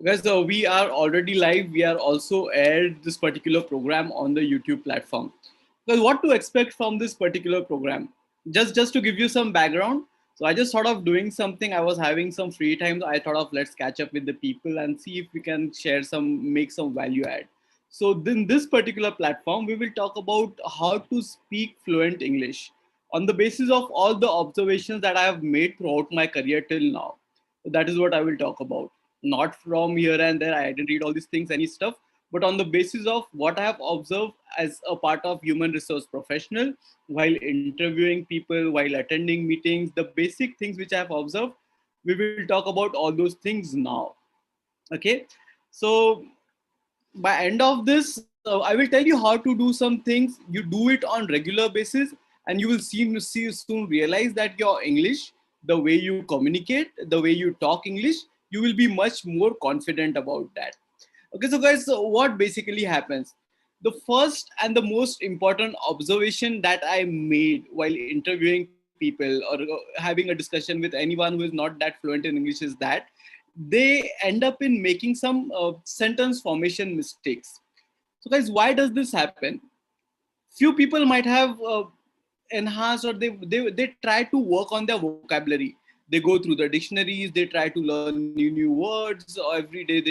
Guys, we are already live. We are also aired this particular program on the YouTube platform. Because what to expect from this particular program? Just to give you some background. So I just thought of doing something. I was having some free time. So I thought of let's catch up with the people and see if we can share make some value add. So in this particular platform, we will talk about how to speak fluent English on the basis of all the observations that I have made throughout my career till now. So that is what I will talk about, not from here and there. I didn't read all these things, any stuff, but on the basis of what I have observed as a part of human resource professional while interviewing people, while attending meetings, the basic things which I have observed. We will talk about all those things now. Okay, so by end of this, I will tell you how to do some things. You do it on regular basis, and you will soon realize that your English, the way you communicate, the way you talk English, you will be much more confident about that. Okay, so guys, so what basically happens? The first and the most important observation that I made while interviewing people or having a discussion with anyone who is not that fluent in English is that they end up in making some sentence formation mistakes. So, guys, why does this happen? Few people might have enhanced, or they try to work on their vocabulary. They go through the dictionaries, they try to learn new words every day.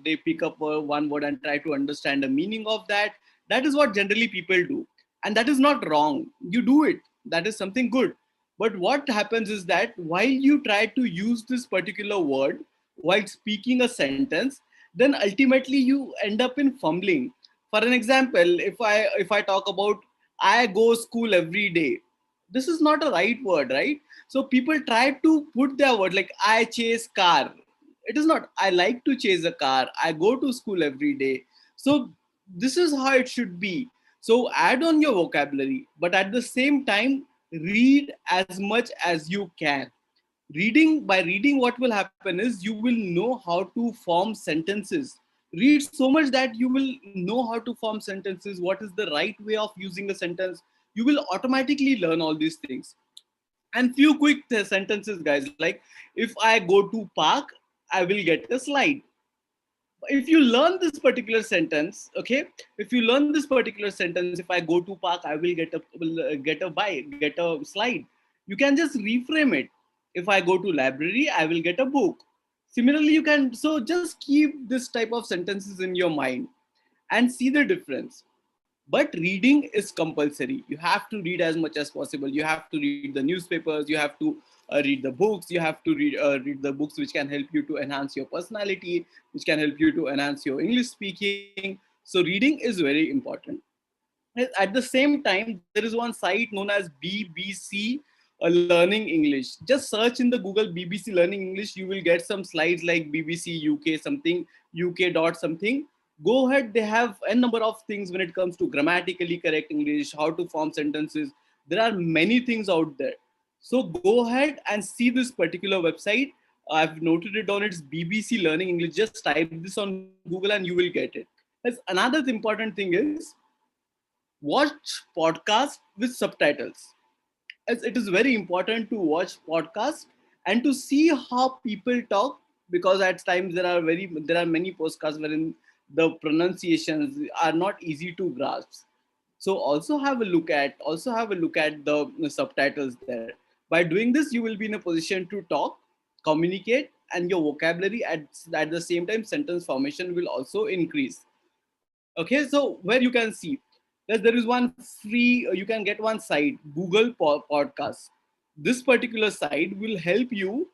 They pick up one word and try to understand the meaning of that. That is what generally people do, and that is not wrong. You do it, that is something good. But what happens is that while you try to use this particular word while speaking a sentence, then ultimately you end up in fumbling. For an example, if I talk about I go school every day, this is not a right word, right? So people try to put their word like I chase car. It is not I like to chase a car. I go to school every day. So this is how it should be. So add on your vocabulary, but at the same time, read as much as you can. Reading, what will happen is you will know how to form sentences. Read so much that you will know how to form sentences, what is the right way of using a sentence. You will automatically learn all these things. And few quick sentences, guys, like if I go to park, I will get a slide. If you learn this particular sentence, okay, if you learn this particular sentence, if I go to park, I will get a slide. You can just reframe it. If I go to library, I will get a book. Similarly, you can, so just keep this type of sentences in your mind and see the difference. But reading is compulsory. You have to read as much as possible. You have to read the newspapers, you have to read the books, you have to read the books which can help you to enhance your personality, which can help you to enhance your English speaking. So reading is very important. At the same time, there is one site known as BBC Learning English. Just search in the Google BBC Learning English. You will get some slides like BBC UK something, UK dot something. Go ahead. They have a number of things when it comes to grammatically correct English, how to form sentences. There are many things out there. So go ahead and see this particular website. I've noted it on its BBC Learning English. Just type this on Google and you will get it. As another important thing is, watch podcast with subtitles, as it is very important to watch podcast and to see how people talk, because at times there are many podcasts wherein the pronunciations are not easy to grasp. So also have a look at the subtitles there. By doing this, you will be in a position to talk, communicate, and your vocabulary at the same time sentence formation will also increase. Okay, so where you can see that there is one free, you can get one site, Google Podcast. This particular site will help you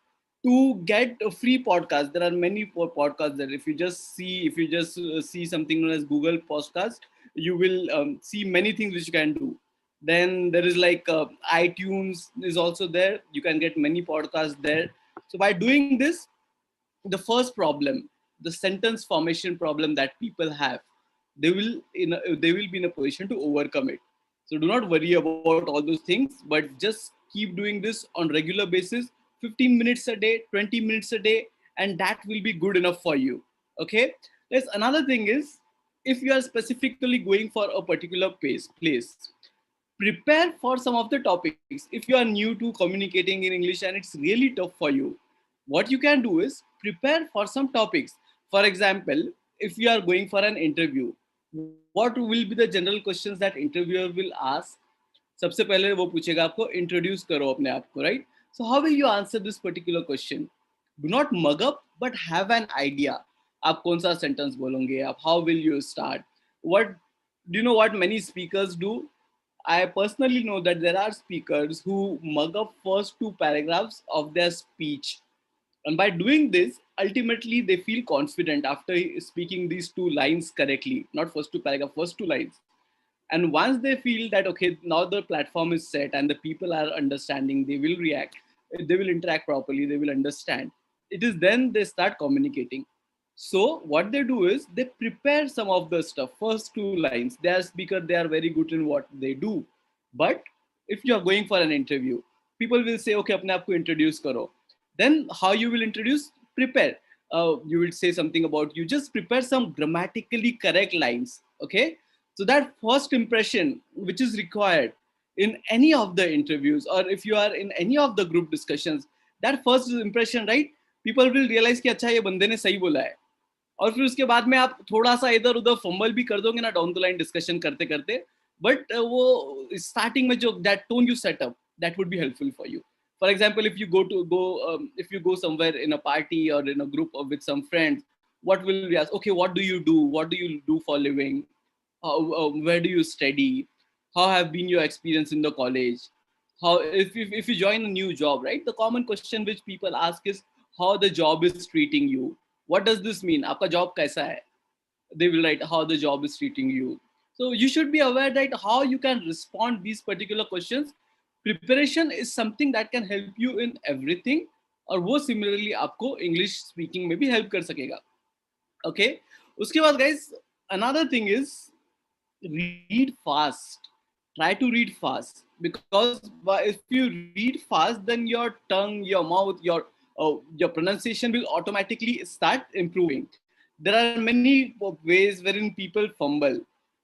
to get a free podcast. There are many podcasts there. If you just see something known as Google Podcast, you will see many things which you can do. Then there is like iTunes is also there. You can get many podcasts there. So by doing this, the first problem, the sentence formation problem that people have, they will be in a position to overcome it. So do not worry about all those things, but just keep doing this on regular basis, 15 minutes a day, 20 minutes a day, and that will be good enough for you. Okay, there's another thing is, if you are specifically going for a particular place, prepare for some of the topics. If you are new to communicating in English and it's really tough for you, what you can do is prepare for some topics. For example, if you are going for an interview, what will be the general questions that interviewer will ask? सबसे पहले वो पूछेगा आपको, introduce करो अपने आप को, right? So how will you answer this particular question? Do not mug up, but have an idea. आप कौन सा सेंटेंस बोलोगे, आप how will you start, what do you know what many speakers do? I personally know that there are speakers who mug up first two paragraphs of their speech, and by doing this, ultimately they feel confident after speaking these two lines correctly. Not first two paragraph, first two lines. And once they feel that, okay, now the platform is set and the people are understanding, they will react, they will interact properly, they will understand. It is then they start communicating. So what they do is they prepare some of the stuff. First two lines, they are speaker, they are very good in what they do. But if you are going for an interview, people will say, okay, apne aap ko introduce karo. Then how you will introduce? Prepare. You will say something about you. Just prepare some grammatically correct lines. Okay. So that first impression, which is required in any of the interviews, or if you are in any of the group discussions, that first impression, right? People will realize कि अच्छा ये बंदे ने सही बोला है. और फिर उसके बाद में आप थोड़ा सा इधर उधर फंबल भी कर दोगे ना डाउन द लाइन डिस्कशन करते करते, बट वो स्टार्टिंग में जो that tone you setup, that would be helpful for you. For example, if you if you go somewhere in a party or in a group or with some friends, what will we ask? Okay, what do you do? What do you do for a living? Where do you study? How have been your experience in the college? How if you join a new job, right? The common question which people ask is how the job is treating you. What does this mean? आपका job कैसा है? They will write how the job is treating you. So you should be aware that how you can respond these particular questions. Preparation is something that can help you in everything, और वो similarly आपको English speaking में भी help कर सकेगा. Okay. उसके बाद guys, another thing is read fast. Try to read fast, because if you read fast, then your tongue, your mouth, your pronunciation will automatically start improving. There are many ways wherein people fumble.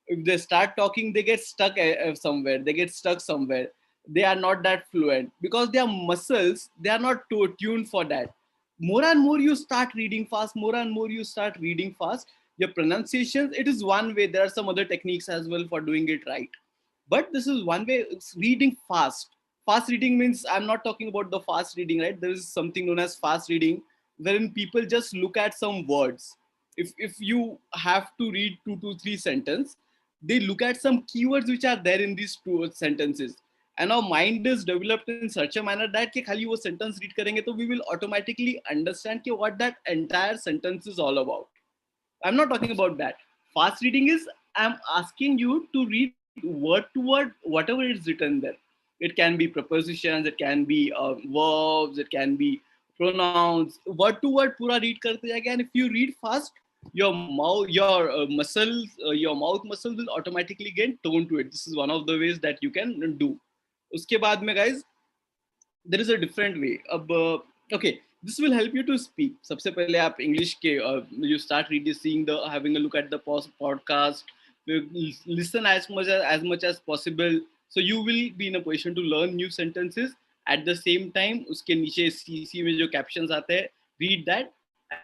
If they start talking, they get stuck somewhere. They get stuck somewhere. They are not that fluent because their muscles, they are not tuned for that. More and more you start reading fast, more and more you start reading fast, your pronunciation, it is one way. There are some other techniques as well for doing it right, but this is one way. It's reading fast. Fast reading means, I'm not talking about the fast reading, right? There is something known as fast reading, wherein people just look at some words. If you have to read 2 to 3 sentences, they look at some keywords which are there in these two sentences, and our mind is developed in such a manner that कि खाली वो sentence read करेंगे तो we will automatically understand कि what that entire sentence is all about. I'm not talking about that. Fast reading is, I'm asking you to read word to word whatever is written there. It can be prepositions, it can be verbs, it can be pronouns. Word to word पूरा read करते जाएगा, and if you read fast, your mouth muscles will automatically gain tone to it. This is one of the ways that you can do. उसके बाद में guys, there is a different way. अब okay, this will help you to speak. सबसे पहले आप English के you start reading, seeing the, having a look at the podcast, listen as much as possible. So you will be in a position to learn new sentences. At the same time, उसके नीचे CC में जो captions आते हैं, read that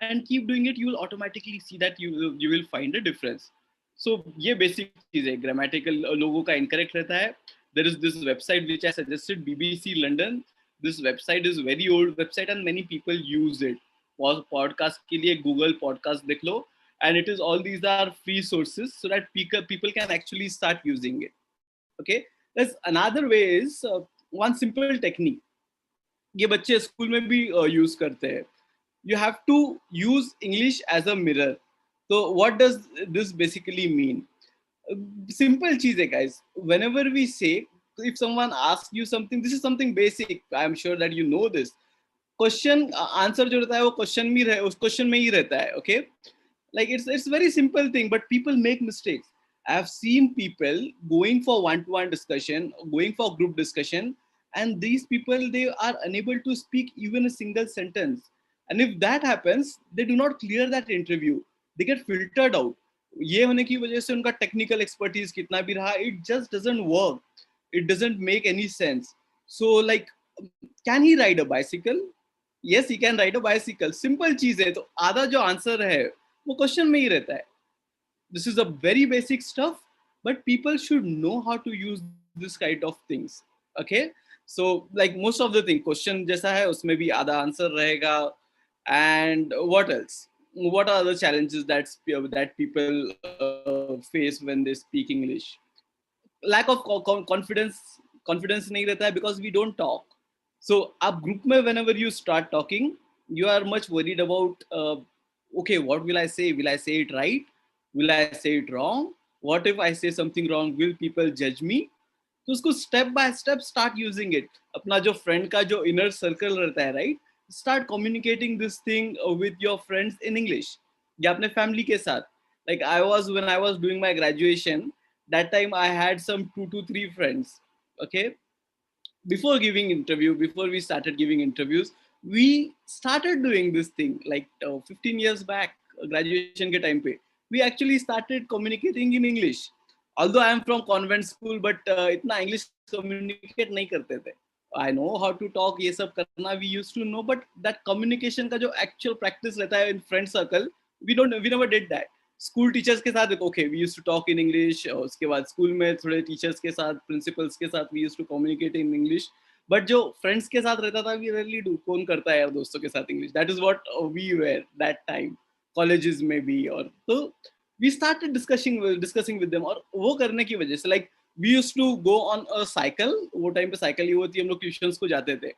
and keep doing it. You will automatically see that you will find a difference. So ये basic चीज है. Grammatical लोगों का incorrect रहता है. There is this website which I suggested, BBC London. This website is very old website and many people use it. Podcast के लिए Google podcast देख लो, and it is all these are free sources so that people can actually start using it. Okay. There's another way is one simple technique. ये बच्चे school में भी use करते हैं. You have to use English as a mirror. So what does this basically mean? Simple cheese hai guys. Whenever we say, if someone asks you something, this is something basic, I'm sure that you know this. Question answer जो रहता है वो question में उस question में ही रहता है. Okay, like it's very simple thing, but people make mistakes. I have seen people going for one-to-one discussion, going for group discussion, and these people, they are unable to speak even a single sentence. And if that happens, they do not clear that interview. They get filtered out. ये होने की वजह से उनका technical expertise कितना भी रहा, it just doesn't work. It doesn't make any sense. So like, can he ride a bicycle? Yes, he can ride a bicycle. Simple चीज है. तो आधा जो आंसर है वो क्वेश्चन में ही रहता है. This is a very basic stuff, but people should know how to use this kind of things. Okay, so like most of the thing question जैसा है उसमें भी आधा आंसर रहेगा. And what else, what are the challenges that people face when they speak English? Lack of confidence नहीं रहता है because we don't talk. So आप group में whenever you start talking, you are much worried about okay, what will I say? Will I say it right? Will I say it wrong? What if I say something wrong? Will people judge me? तो उसको step by step start using it. अपना जो friend का जो inner circle रहता है, right, start communicating this thing with your friends in English, या अपने फैमिली के साथ. Like I was when I was doing my graduation, that time I had some 2 to 3 friends. Okay, before giving interview, before we started giving interviews, we started doing this thing like 15 years back, graduation ke time pe. We actually started communicating in English. Although I am from convent school, but itna English communicate nahi karte the. I know how to talk, ये सब करना we used to know, but that communication का जो actual practice रहता है in friend circle, we never did that. School teachers के साथ okay we used to talk in English, और उसके बाद स्कूल में थोड़े टीचर्स के साथ, प्रिंसिपल्स के साथ we used to communicate in English. But जो फ्रेंड्स के साथ रहता था, वी रेयरली डू. कौन करता है यार दोस्तों के साथ English? That is what we were that time, colleges में भी. और तो we started discussing with them. और वो करने की वजह से like we used to go on a cycle. वो टाइम पे साइकिल ही होती है, हम लोग ट्यूशंस को जाते थे,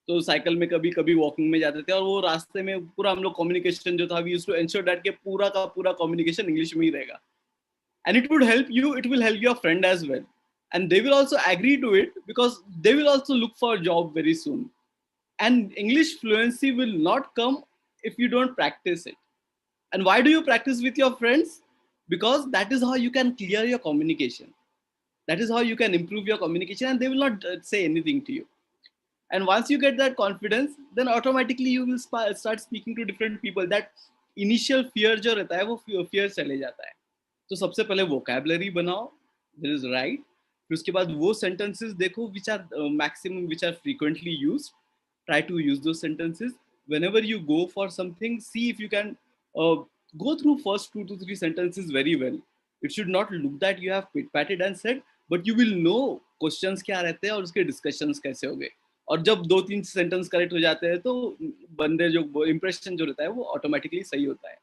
तो साइकिल में कभी कभी वॉकिंग में जाते थे, और वो रास्ते में पूरा हम लोग कम्युनिकेशन जो था, we used to ensure that के पूरा का पूरा कम्युनिकेशन इंग्लिश में ही रहेगा. And it would help you, it will help your friend as well, and they will also agree to it because they will also look for job very soon. And English fluency will not come if you don't practice it. And why do you practice with your friends? Because that is how you can clear your communication. That is how you can improve your communication, and they will not say anything to you. And once you get that confidence, then automatically you will start speaking to different people. That initial fear जो रहता है, वो fear चले जाता है. तो सबसे पहले vocabulary बनाओ, that is right. फिर उसके बाद वो sentences देखो which are maximum, which are frequently used. Try to use those sentences. Whenever you go for something, see if you can go through first 2 to 3 sentences very well. It should not look that you have pit-patted and said, but you will know questions क्या रहते हैं और उसके discussions कैसे हो गए. और जब 2-3 सेंटेंस करेक्ट हो जाते हैं, तो बंदे जो इंप्रेशन जो रहता है, वो ऑटोमेटिकली सही होता है.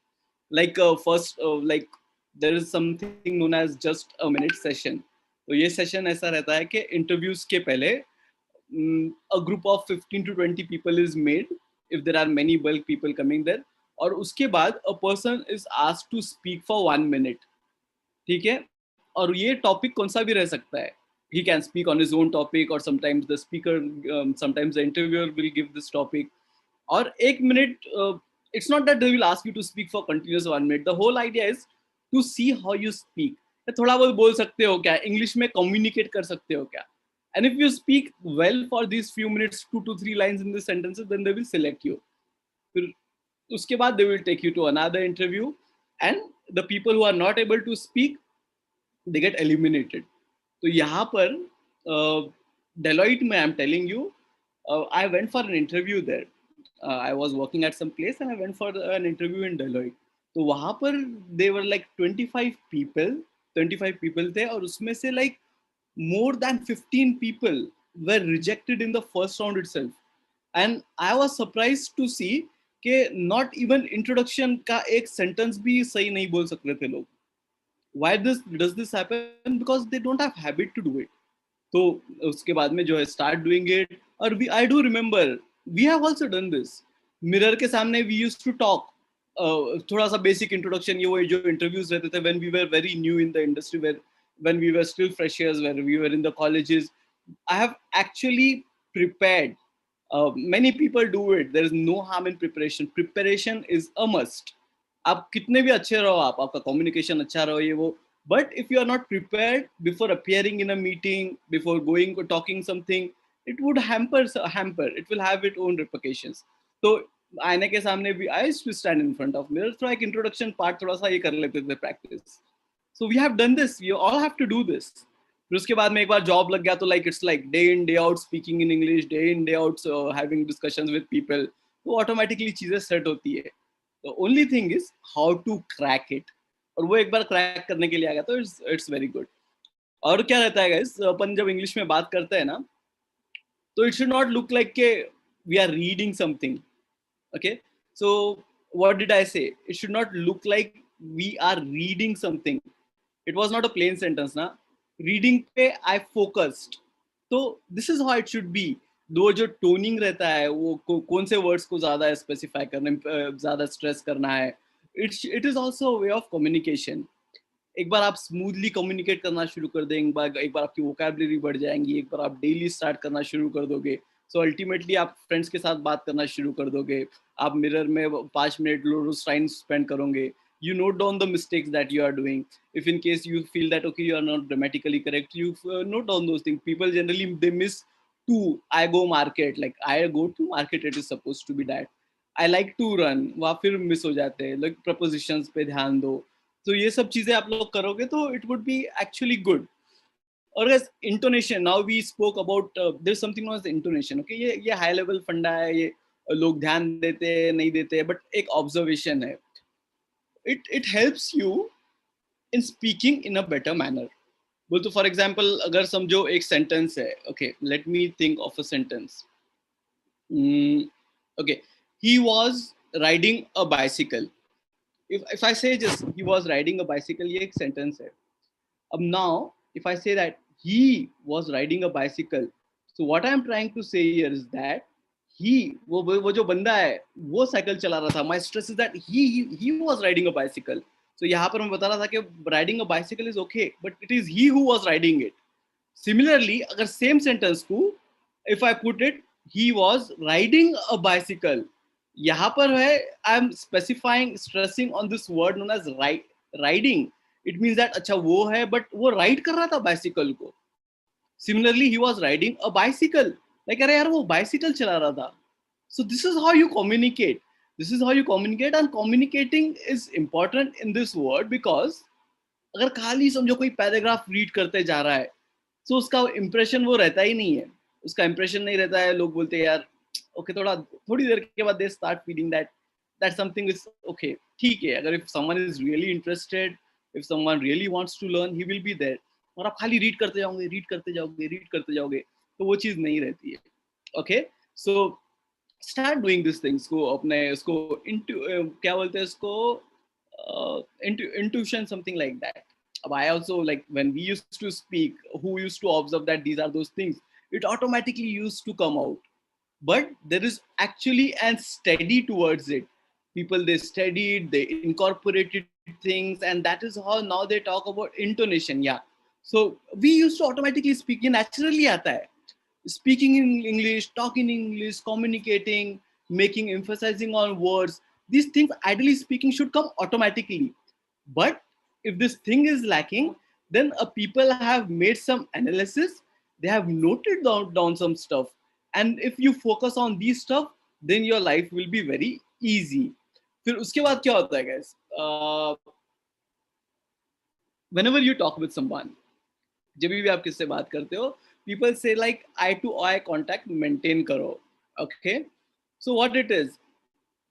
Like first like there is something known as just a minute session. तो ये सेशन ऐसा रहता है कि इंटरव्यूज के पहले a group of 15 to 20 people is made if there are many bulk people coming there, और उसके बाद a person is asked to speak for 1 minute. ठीक है, और ये टॉपिक कौन सा भी रह सकता है. He can speak on his own topic, or sometimes the speaker, sometimes the interviewer will give this topic. और 1 minute, it's not that they will ask you to speak for continuous 1 minute. The whole idea is to see how you speak. थोड़ा बहुत बोल सकते हो क्या, English में communicate कर सकते हो क्या. And if you speak well for these few minutes, 2 to 3 lines in the sentences, then they will select you. फिर उसके बाद they will take you to another interview, and the people who are not able to speak, they get eliminated. तो यहाँ पर Deloitte में, I'm telling you, I went for an interview there. I was working at some place and I went for an interview in Deloitte. तो वहाँ पर they were like 25 people थे, और उसमें से like more than 15 people were rejected in the first round itself. And I was surprised to see कि not even introduction का एक sentence भी सही नहीं बोल सकते थे लोग. Why does this happen? Because they don't have habit to do it. तो उसके बाद में जो है start doing it. और I do remember we have also done this. Mirror के सामने we used to talk. थोड़ा सा basic introduction, ये वो जो interviews रहते थे when we were very new in the industry, when we were still freshers, when we were in the colleges. I have actually prepared. Many people do it. There is no harm in preparation. Preparation is a must. आप कितने भी अच्छे रहो, आपका communication अच्छा रहो, ये वो, but if you are not prepared before appearing in a meeting, before going or talking something, it would hamper. It will have its own repercussions. तो आईने के सामने भी I used to stand in front of mirror, थोड़ा एक introduction part थोड़ा सा ये कर लेते थे practice. So we have done this. You all have to do this. फिर उसके बाद में एक बार जॉब लग गया, तो like it's like day in day out speaking in English, day in day out having discussions with people. तो automatically चीजें set होती है. The only thing is how to crack it. और वो एक बार क्रैक करने के लिए आ गया तो इट्स वेरी गुड. और क्या रहता है गाइस, अपन जब इंग्लिश में बात करते हैं ना, तो it should not look like के we are reading something. Okay, so what did I say? It should not look like we are reading something. It was not a plain sentence na. Reading पे I focused. तो this is how it should be. दो जो toning रहता है वो कौन से words को ज्यादा स्पेसिफाई करना, ज्यादा स्ट्रेस करना है. It is also way of communication. एक बार आप स्मूथली कम्युनिकेट करना शुरू कर दें, एक बार आपकी वोकैबुलरी बढ़ जाएंगी, एक बार आप डेली स्टार्ट करना शुरू कर दोगे, सो अल्टीमेटली आप फ्रेंड्स के साथ बात करना शुरू कर दोगे. आप मिरर में 5 मिनट रोज टाइम स्पेंड करोगे. You note down the mistakes that you are doing. If in case you feel that okay you are not grammatically correct, you note down those things. People generally they miss to I go market, like I go to market, it is supposed to be that. I like to run, वहाँ फिर miss हो जाते हैं. like prepositions पे ध्यान दो. तो ये सब चीजें आप लोग करोगे तो it would be actually good. और guys intonation, now we spoke about there's something known as intonation. okay, ये high level फंडा है, ये लोग ध्यान देते हैं नहीं देते हैं, बट एक ऑब्जर्वेशन है. it helps you in speaking in a better manner. बोल तो फॉर एग्जाम्पल अगर समझो एक सेंटेंस है. Okay, let me think of a sentence. Okay, he was riding a bicycle. if I say just he was riding a bicycle, ये एक sentence है. अब now if I say that he was riding a bicycle, so what I am trying to say here is that he वो जो बंदा है वो cycle चला रहा था. my stress is that he was riding a bicycle. so यहाँ पर मैं बता रहा था कि riding a bicycle is okay, but it is he who was riding it. similarly अगर same sentence को if I put it he was riding a bicycle, यहाँ पर है I am specifying stressing on this word known as riding. it means that अच्छा वो है but वो ride कर रहा था bicycle को. similarly he was riding a bicycle, like अरे यार वो bicycle चला रहा था. so this is how you communicate. this is how you communicate, and communicating is important in this word because अगर खाली समझो कोई पैराग्राफ रीड करते जा रहा है तो उसका इंप्रेशन वो रहता ही नहीं है. उसका इंप्रेशन नहीं रहता है. लोग बोलते हैं यार ओके, थोड़ी देर के बाद they start feeling that something is okay. ठीक है, अगर if someone is really interested, if someone really wants to learn, he will be there. और आप खाली रीड करते जाओगे तो वो चीज नहीं रहती है. Okay, so start doing this things को अपने उसको क्या बोलते हैं उसको intuition, something like that. I also, like when we used to speak, who used to observe that these are those things, it automatically used to come out. But there is actually an study towards it. People, they studied, they incorporated things, and that is how now they talk about intonation. Yeah, so we used to automatically speak. ये naturally आता है. Speaking in English, talking in English, communicating, making, emphasizing on words, these things ideally speaking should come automatically. But if this thing is lacking, then people have made some analysis, they have noted down some stuff, and if you focus on these stuff, then your life will be very easy. फिर उसके बाद क्या होता है guys? Whenever you talk with someone, जब भी आप किससे बात करते हो, people say like eye to eye contact maintain करो. Okay, so what it is,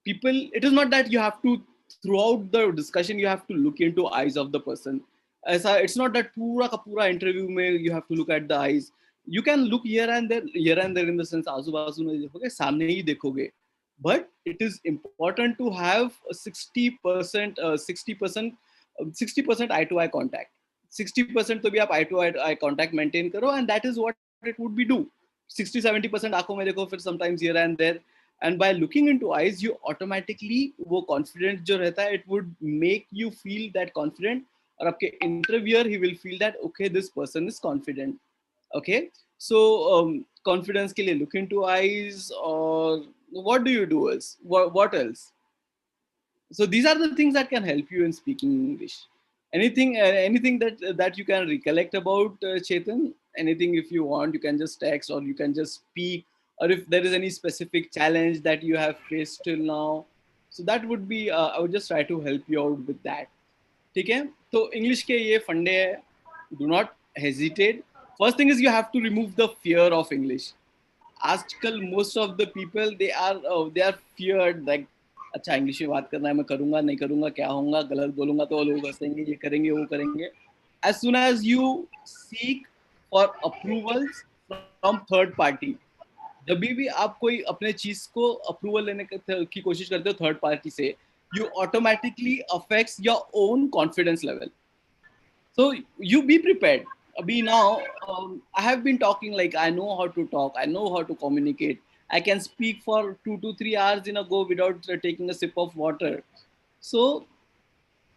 people, it is not that you have to throughout the discussion you have to look into eyes of the person. ऐसा, it's not that पूरा का पूरा interview में you have to look at the eyes. You can look here and there in the sense आजू बाजू में देखोगे, सामने ही देखोगे. But it is important to have 60% 60% eye to eye contact. 60% तो भी आप eye to eye contact maintain करो, and that is what it would be do. 60-70% आंखों में देखो, फिर sometimes here and there. And by looking into eyes, you automatically वो confident जो रहता है, it would make you feel that confident. और आपके interviewer, he will feel that okay, this person is confident. Okay, so confidence के लिए look into eyes. Or what do you do else? What else? So these are the things that can help you in speaking English. Anything that you can recollect about, Chetan? Anything, if you want, you can just text or you can just speak, or if there is any specific challenge that you have faced till now, so that would be I would just try to help you out with that. ठीक है, तो English के ये फंडे है. Do not hesitate. First thing is you have to remove the fear of English. आजकल most of the people they are feared, like अच्छा English में बात करना है, मैं करूंगा नहीं करूंगा, क्या होगा, गलत बोलूंगा तो लोग हंसेंगे, ये करेंगे वो करेंगे. As soon as you seek for approvals from third party, जब भी आप कोई अपने चीज को अप्रूवल लेने की कोशिश करते हो थर्ड पार्टी से, you automatically affects your own confidence level. So you be prepared. Abhi now, I have been talking like I know how to talk, I know how to communicate. I can speak for 2 to 3 hours in a go without taking a sip of water. So,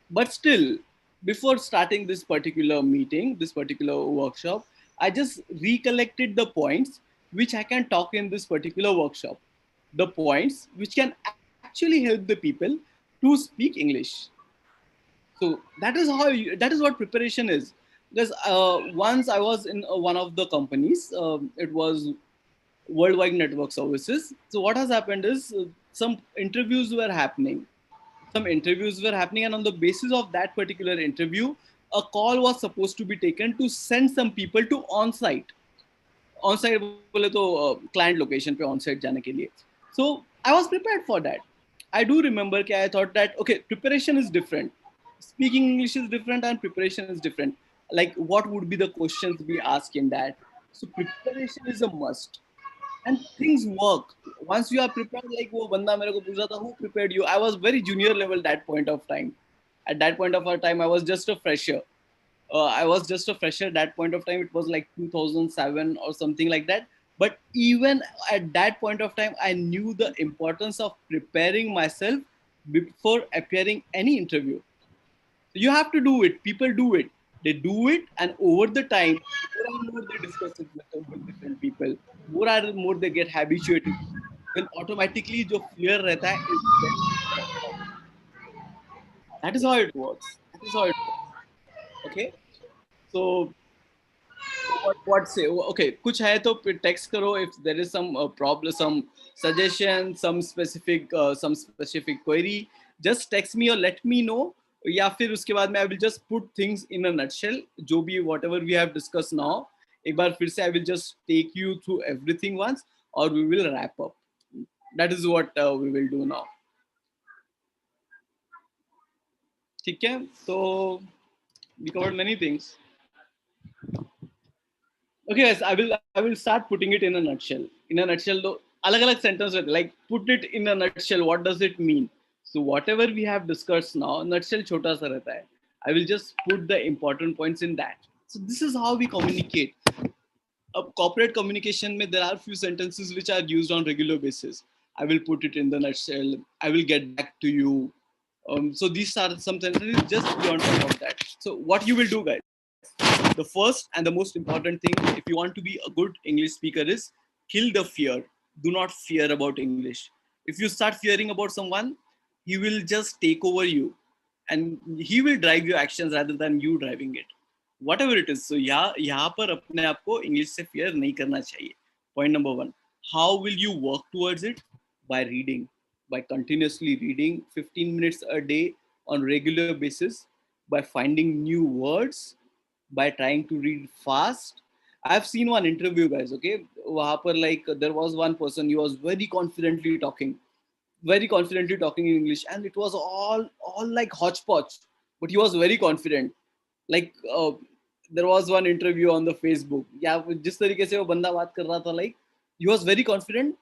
but still, before starting this particular meeting, this particular workshop, I just recollected the points which I can talk in this particular workshop. The points which can actually help the people to speak English. So that is what preparation is. Because once I was in one of the companies, it was worldwide network services. So what has happened is some interviews were happening, and on the basis of that particular interview, a call was supposed to be taken to send some people to on site. On site बोले तो client location पे on site जाने के लिए. So I was prepared for that. I do remember कि I thought that okay preparation is different, speaking English is different and preparation is different. Like what would be the questions we ask in that? So preparation is a must, and things work once you are prepared. Like वो बंदा मेरे को पूछ रहा था who prepared you. I was very junior level that point of time. At that point of our time I was just a fresher. I was just a fresher at that point of time. It was like 2007 or something like that. But even at that point of time, I knew the importance of preparing myself before appearing any interview. You have to do it. People do it. They do it, and over the time, more and more they discuss it with different people. More and more they get habituated. Then automatically, जो fear रहता है is then off. That is how it works. That is how it works. Okay. So what say okay कुछ है तो text करो if there is some problem, some suggestion, some specific query. Just text me or let me know. या फिर उसके बाद में I will just put things in a nutshell. जो भी whatever we have discussed now, एक बार फिर से I will just take you through everything once, or we will wrap up. That is what we will do now. ठीक है. So we covered many things. Okay guys, I will start putting it in a nutshell. In a nutshell though, अलग अलग sentence रहते, like put it in a nutshell, what does it mean? So whatever we have discussed now, nutshell छोटा सा रहता है. I will just put the important points in that. So this is how we communicate. Corporate communication mein there are few sentences which are used on regular basis. I will put it in the nutshell. I will get back to you. So these are some sentences just be on top of that. So what you will do, guys? The first and the most important thing, if you want to be a good English speaker, is kill the fear. Do not fear about English. If you start fearing about someone, he will just take over you, and he will drive your actions rather than you driving it. Whatever it is. So यहाँ पर अपने आप को English से fear नहीं करना चाहिए. Point number one. How will you work towards it? By reading, by continuously reading 15 minutes a day on regular basis, by finding new words, by trying to read fast. I've seen one interview, guys. Okay, वहाँ पर like there was one person. He was very confidently talking in English, and it was all like hodgepodge. But he was very confident. Like there was one interview on the Facebook. Yeah, जिस तरीके से वो बंदा बात कर रहा था, like he was very confident,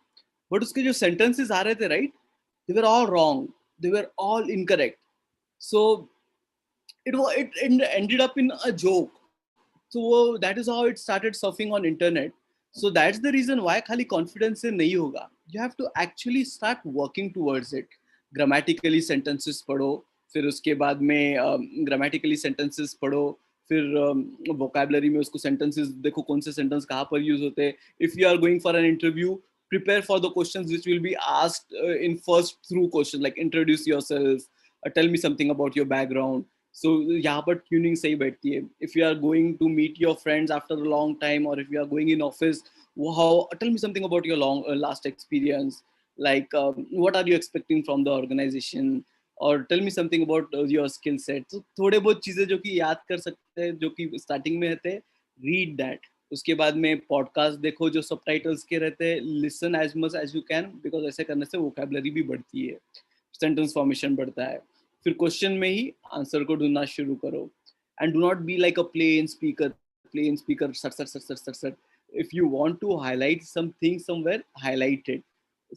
but उसके जो sentences आ रहे थे, right? They were all wrong. They were all incorrect. So it ended up in a joke. So that is how it started surfing on internet. So that's the reason why खाली confidence से नहीं होगा. You have to actually start working towards it. Grammatically sentences पढ़ो, फिर उसके बाद में grammatically sentences पढ़ो, फिर vocabulary में उसको sentences देखो कौन से sentence कहाँ पर use होते हैं. If you are going for an interview, prepare for the questions which will be asked in first through questions, like introduce yourself, tell me something about your background. So यहाँ पर tuning सही बैठती है. If you are going to meet your friends after a long time, or if you are going in office, tell me something about your last experience. Like what are you expecting from the organization, or tell me something about your skill set. So थोड़े बहुत चीजें जो कि याद कर सकते हैं, जो कि starting में रहते हैं, read that. उसके बाद में पॉडकास्ट देखो जो सबटाइटल्स के रहते हैं, listen as much as you can, because ऐसे करने से vocabulary भी बढ़ती है. सेंटेंस फॉर्मेशन बढ़ता है. फिर क्वेश्चन में ही आंसर को ढूंढना शुरू करो. And do not be like a plain speaker, sir. If you want to highlight something somewhere, highlight it.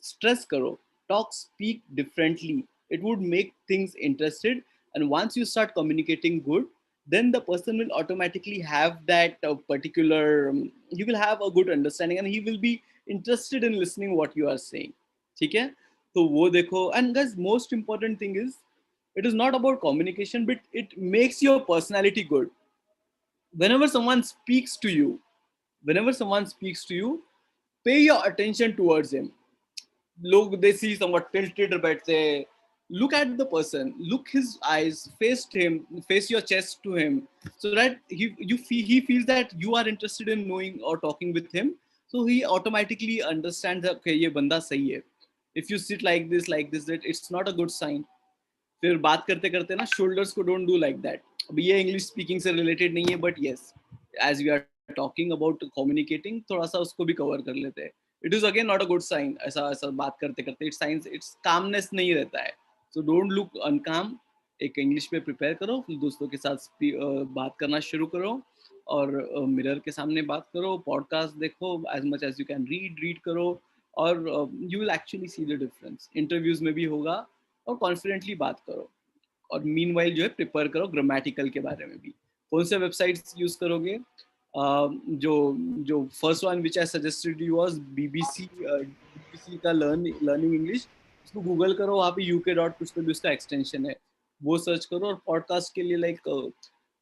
Stress karo, talk, speak differently. It would make things interested. And once you start communicating good, then the person will automatically have that particular, he will have a good understanding and he will be interested in listening what you are saying. ठीक है? तो वो देखो. And guys, most important thing is, it is not about communication, but it makes your personality good. Whenever someone speaks to you, whenever someone speaks to you, pay your attention towards him. Look, they see somewhat tilted, but they look at the person, look his eyes, face him, face your chest to him, so that he feels that you are interested in knowing or talking with him. So he automatically understands that okay, ये बंदा सही है. If you sit like this, that it's not a good sign. फिर बात करते करते ना shoulders को डोंट डू लाइक दैट. अब ये इंग्लिश स्पीकिंग से रिलेटेड नहीं है, but yes, as we are talking about communicating, थोड़ा सा उसको भी कवर कर लेते हैं. It is again not a good sign. ऐसा ऐसा बात करते करते इट्स साइंस, इट्स कामनेस नहीं रहता है. So don't look uncalm. एक इंग्लिश में प्रिपेयर करो, फिर दोस्तों के साथ बात करना शुरू करो, और मिरर के सामने बात करो, पॉडकास्ट देखो, as much as you can read करो, और you will actually see the difference. Interviews में भी होगा, और कॉन्फिडेंटली बात करो. और मीनवाइल जो है प्रिपेयर करो ग्रामेटिकल के बारे में भी. कौन से वेबसाइट्स यूज करोगे? जो जो first one which I suggested you was BBC का लर्निंग इंग्लिश. उसको गूगल करो, वहाँ पे यूके डॉट कुछ तो भी उसका एक्सटेंशन है, वो सर्च करो. और पॉडकास्ट के लिए लाइक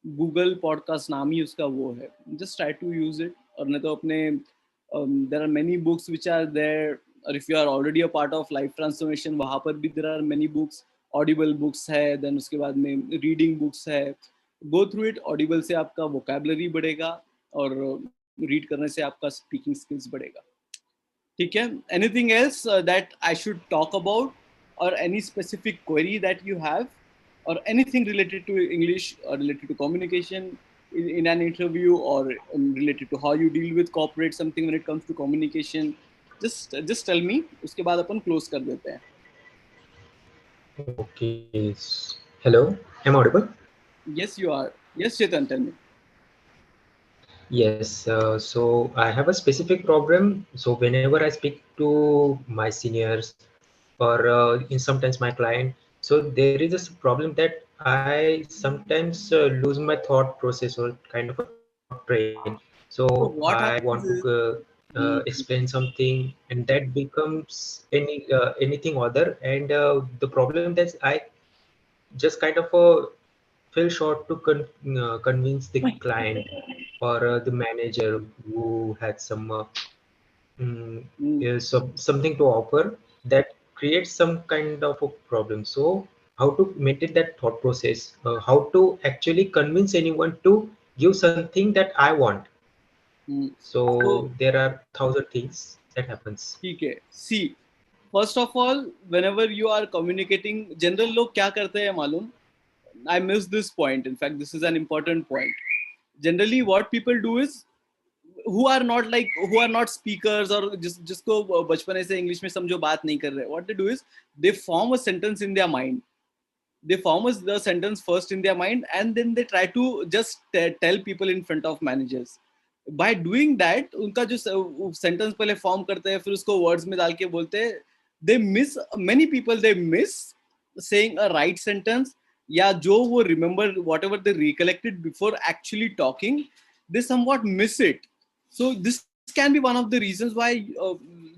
गूगल पॉडकास्ट नाम ही उसका वो है. Just try to use it. और नहीं तो अपने there are many books which are there. और if you are already a part of life transformation, वहाँ पर भी there are many books. Audible books है, देन उसके बाद में रीडिंग बुक्स है. Go through it. ऑडिबल से आपका वोकैबुलरी बढ़ेगा, और रीड करने से आपका स्पीकिंग स्किल्स बढ़ेगा. ठीक है? Anything else that I should talk about, और any specific query that you have, or anything related to English or related to communication in an interview, or related to how you deal with corporate, something when it comes to communication, just tell me. उसके बाद अपन close कर देते हैं. Okay. Hello, am I audible? Yes, you are. Yes, Chetan, tell me. Yes. So I have a specific problem. So whenever I speak to my seniors, or in sometimes my client, so there is a problem that I sometimes lose my thought process, or kind of a thought train. So So I what want happens is, to explain something, and that becomes anything other. And the problem that I just kind of fell short to convince the client, or the manager who had some something to offer, that creates some kind of a problem. So how to maintain that thought process, how to actually convince anyone to give something that I want. so So there are thousand things that happens. ठीक है. See, first of all, whenever you are communicating, general लोग क्या करते हैं मालूम? I missed this point. In fact, this is an important point. Generally, what people do is, who are not speakers, और जिसको बचपन से इंग्लिश में समझो बात नहीं कर रहे, what they do is they form a sentence in their mind. They form the sentence first in their mind, and then they try to just tell people in front of managers. By doing that, उनका जो sentence पहले form करते हैं, फिर उसको words में डाल के बोलते हैं, they miss, many people they miss saying a right sentence, या जो वो remember whatever they recollected before actually talking, they somewhat miss it. So this can be one of the reasons why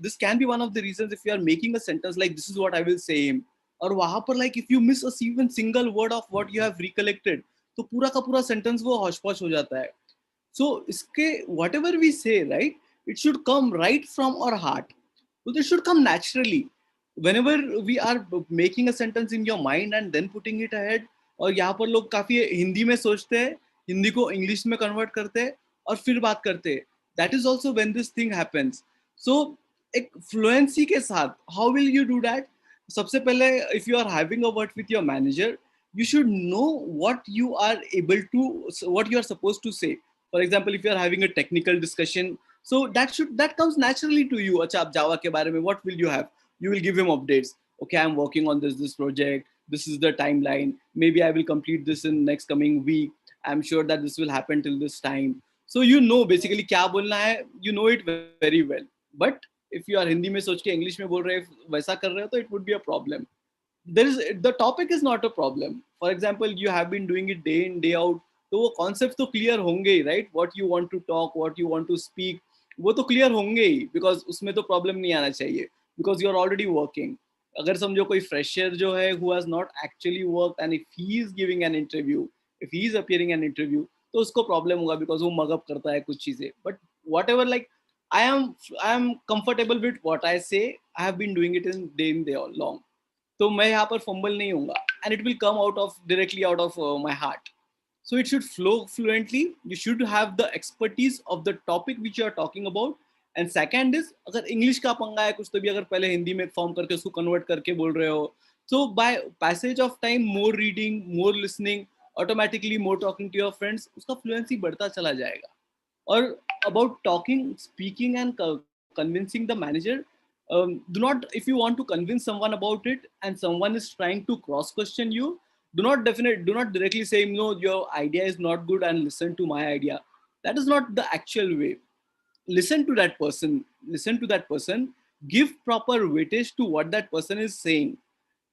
this can be one of the reasons, if you are making a sentence like this is what I will say him, और वहां पर like if you miss a even single word of what you have recollected, तो पूरा का पूरा sentence वो हौश posh हो जाता है. So इसके whatever we say, right, it should come right from our heart. So it should come naturally. Whenever we are making a sentence in your mind and then putting it ahead, और यहाँ पर लोग काफी हिंदी में सोचते हैं, हिंदी को इंग्लिश में कन्वर्ट करते हैं, और फिर बात करते हैं. That is also when this thing happens. So एक फ्लुएंसी के साथ how will you do that? सबसे पहले, if you are having a word with your manager, you should know what you are able to, what you are supposed to say. For example, if you are having a technical discussion, so that comes naturally to you. अच्छा, आप जावा के बारे में what will you have? You will give him updates. okay, I'm working on this project, this is the timeline, maybe I will complete this in next coming week, I'm sure that this will happen till this time. So you know basically क्या बोलना है, you know it very well. But if you are Hindi में सोच के English में बोल रहे वैसा कर रहे हो तो it would be a problem. There is, the topic is not a problem. For example, you have been doing it day in day out, तो वो concepts तो clear होंगे ही, right? What you want to talk, what you want to speak, वो तो clear होंगे ही, because उसमें तो problem नहीं आना चाहिए, because you are already working. अगर समझो कोई fresher जो है who has not actually worked, and if he is giving an interview, if he is appearing an interview, तो उसको problem होगा because वो mug up करता है कुछ चीजें. But whatever, like I am comfortable with what I say. I have been doing it in day all long. तो मैं यहाँ पर फंबल नहीं होऊंगा, and it will come out of directly out of my heart. So it should flow fluently. You should have the expertise of the topic which you are talking about. And second is, अगर English का पंगा है कुछ तो भी अगर पहले हिंदी में फॉर्म करके उसको कन्वर्ट करके बोल रहे हो, so by passage of time, more reading, more listening, automatically more talking to your friends, उसका fluency बढ़ता चला जाएगा. Or about talking, speaking, and convincing the manager, do not, if you want to convince someone about it and someone is trying to cross question you, do not directly say no, your idea is not good and listen to my idea. That is not the actual way. Listen to that person, give proper weightage to what that person is saying.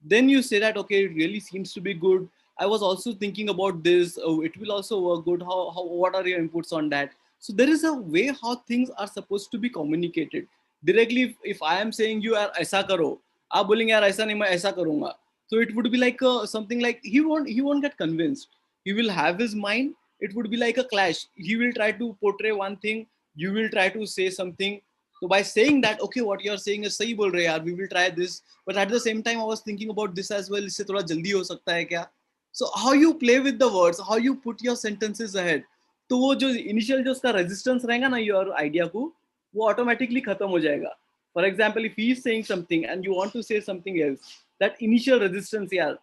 Then you say that, okay, it really seems to be good, I was also thinking about this, oh, it will also work good, how what are your inputs on that. So there is a way how things are supposed to be communicated directly. If I am saying you are aisa karo, आप बोलेंगे यार ऐसा नहीं मैं ऐसा करूंगा, so it would be like something like he won't get convinced. He will have his mind, it would be like a clash. He will try to portray one thing, you will try to say something. So by saying that, okay, what you are saying is सही बोल रहे यार, we will try this, but at the same time I was thinking about this as well, इससे थोड़ा जल्दी हो सकता है क्या. So how you play with the words, how you put your sentences ahead, तो वो जो initial जो उसका resistance रहेगा ना your idea को, वो automatically खत्म हो जाएगा. For example, if he is saying something and you want to say something else, that initial resistance, yeah,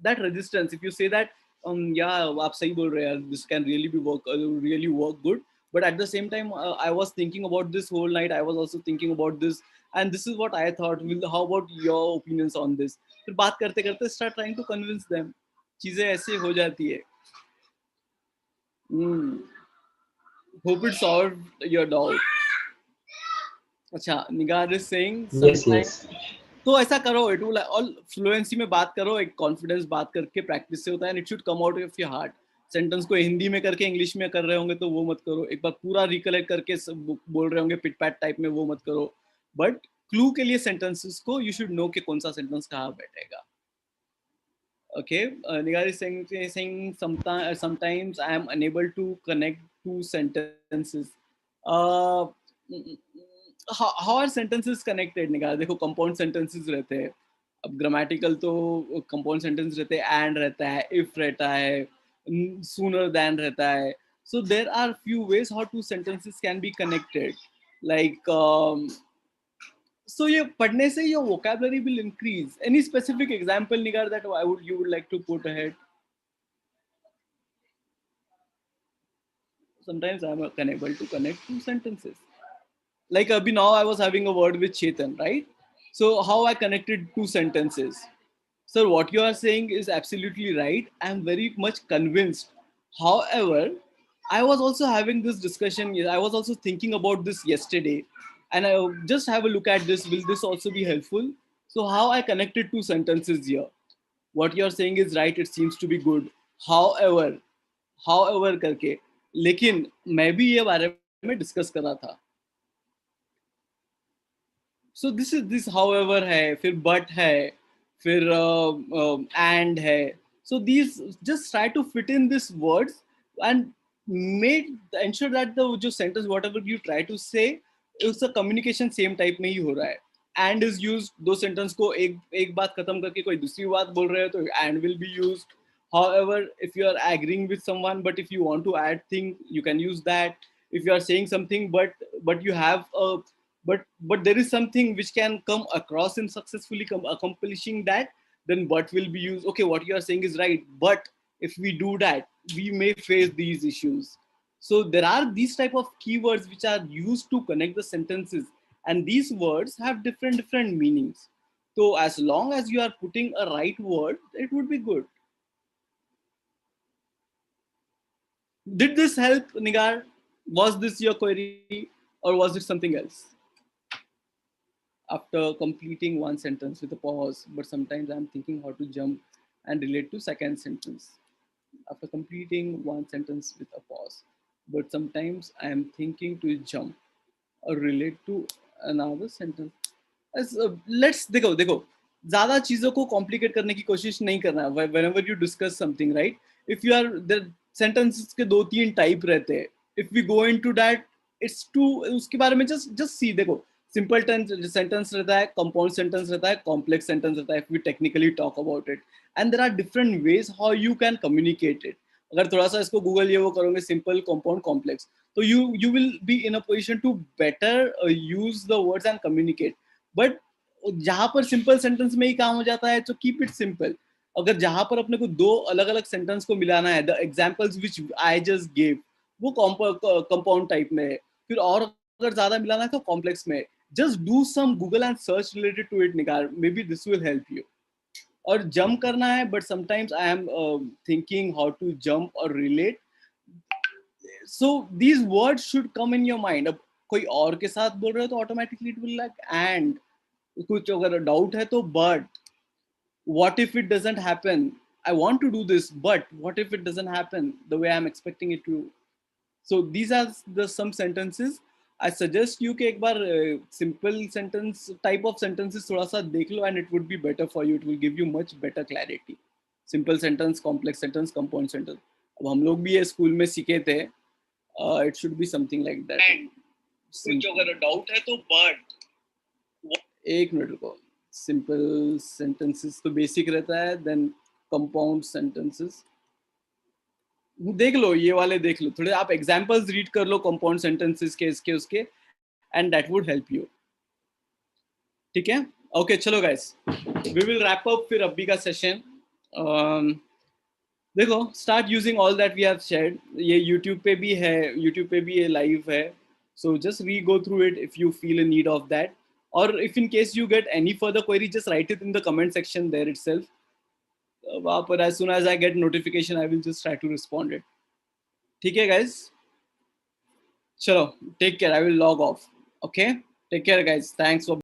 that resistance, if you say that, yeah, आप सही बोल रहे हैं, this can really work good, but at the same time, I was thinking about this whole night, I was also thinking about this, and this is what I thought. How about your opinions on this? फिर बात करते करते start trying to convince them. चीजें ऐसे हो जाती है. Hope it solved your doubt. अच्छा, निगार is saying Yes, sometimes. yes. तो ऐसा करो, इट विल ऑल फ्लुएंसी में बात करो, एक कॉन्फिडेंस बात करके प्रैक्टिस से होता है, and it should come out of your heart. Sentence को हिंदी में करके इंग्लिश में कर रहे होंगे तो वो मत करो, एक बार पूरा रिकलेक्ट करके बोल रहे होंगे पिट पैट टाइप में, वो मत करो. बट क्लू के लिए सेंटेंसेस को यू शुड नो कि कौन सा सेंटेंस कहाँ बैठेगा. Okay, Nigar is saying sometimes I am unable to connect two sentences. Uh, how are sentences connected, Nigar? देखो compound sentences रहते हैं. अब grammatical तो compound sentence रहते हैं, and रहता है, if रहता है, sooner than रहता है. So there are few ways how two sentences can be connected. Like so ये पढ़ने से your vocabulary will increase. Any specific example, Nigar, that you would like to put ahead? Sometimes I'm unable to connect two sentences. Like abhi now I was having a word with Chetan, right? So how I connected two sentences. Sir, what you are saying is absolutely right. I'm very much convinced. However, I was also having this discussion. I was also thinking about this yesterday, and I just have a look at this. Will this also be helpful? So how I connected two sentences here. What you are saying is right. It seems to be good. However करके, लेकिन मैं भी ये बारे में discuss कर रहा था. So this however है, फिर but है, फिर and है. So these just try to fit in these words and ensure that the जो sentence whatever you try to say, उसका communication same type में ही हो रहा है. And is used, दो sentence को एक बात खत्म करके कोई दूसरी बात बोल रहे हो तो and will be used. However, if you are agreeing with someone, but if you want to add thing, you can use that. If you are saying something, but you have a but there is something which can come across in successfully accomplishing that, then but will be used. Okay, what you are saying is right, but if we do that, we may face these issues. So there are these type of keywords which are used to connect the sentences, and these words have different meanings. So as long as you are putting a right word, it would be good. Did this help, Nigar? Was this your query or was it something else? After completing one sentence with a pause, but sometimes I'm thinking how to jump and relate to second sentence. After completing one sentence with a pause, but sometimes I am thinking to jump or relate to another sentence. Let's देखो देखो ज्यादा चीजों को complicate करने की कोशिश नहीं करना है whenever you discuss something right if you are the sentences के दो तीन टाइप रहते हैं if we go into that it's to उसके बारे में जस्ट जस्ट सी देखो सिंपल सेंटेंस रहता है कंपाउंड सेंटेंस रहता है कॉम्प्लेक्स सेंटेंस रहता है if we technically talk about it and there are different ways how you can communicate it अगर थोड़ा सा इसको गूगल ये वो करोगे सिंपल कंपाउंड कॉम्प्लेक्स तो you will be in a position to better use the words and communicate but जहां पर सिंपल सेंटेंस में ही काम हो जाता है तो कीप इट सिंपल अगर जहां पर अपने को दो अलग अलग सेंटेंस को मिलाना है the examples which I just give वो कंपाउंड टाइप में है फिर और अगर ज्यादा मिलाना है तो कॉम्प्लेक्स में just do some Google and search related to it निकाल maybe this will help you और जंप करना है but sometimes I am thinking how to jump और relate so these words should come in your mind अब कोई और के साथ बोल रहे हो तो automatically it will like and कुछ अगर डाउट है तो but what if it doesn't happen I want to do this but what if it doesn't happen the way I'm expecting it to so these are the some sentences I suggest you कि एक बार simple sentence type of sentences थोड़ा सा देख लो and it would be better for you it will give you much better clarity simple sentence complex sentence compound sentence अब हम लोग भी ये स्कूल में सीखे थे it should be something like that कुछ अगर डाउट है तो but एक मिनट रुको सिंपल सेंटेंसेस तो बेसिक रहता है देन कंपाउंड सेंटेंसेस देख लो ये वाले देख लो थोड़े आप एग्जांपल्स रीड कर लो कंपाउंड सेंटेंसेस के इसके उसके and that would help you ठीक है ओके चलो guys we will wrap up फिर अभी का सेशन देखो start using all that we have shared ये यूट्यूब पे भी है यूट्यूब पे भी ये लाइव है so just re go through it if you feel in need of that or if in case you get any further query just write it in the comment section there itself but as soon as I get notification I will just try to respond it ठीक है guys chalo take care I will log off okay take care guys thanks for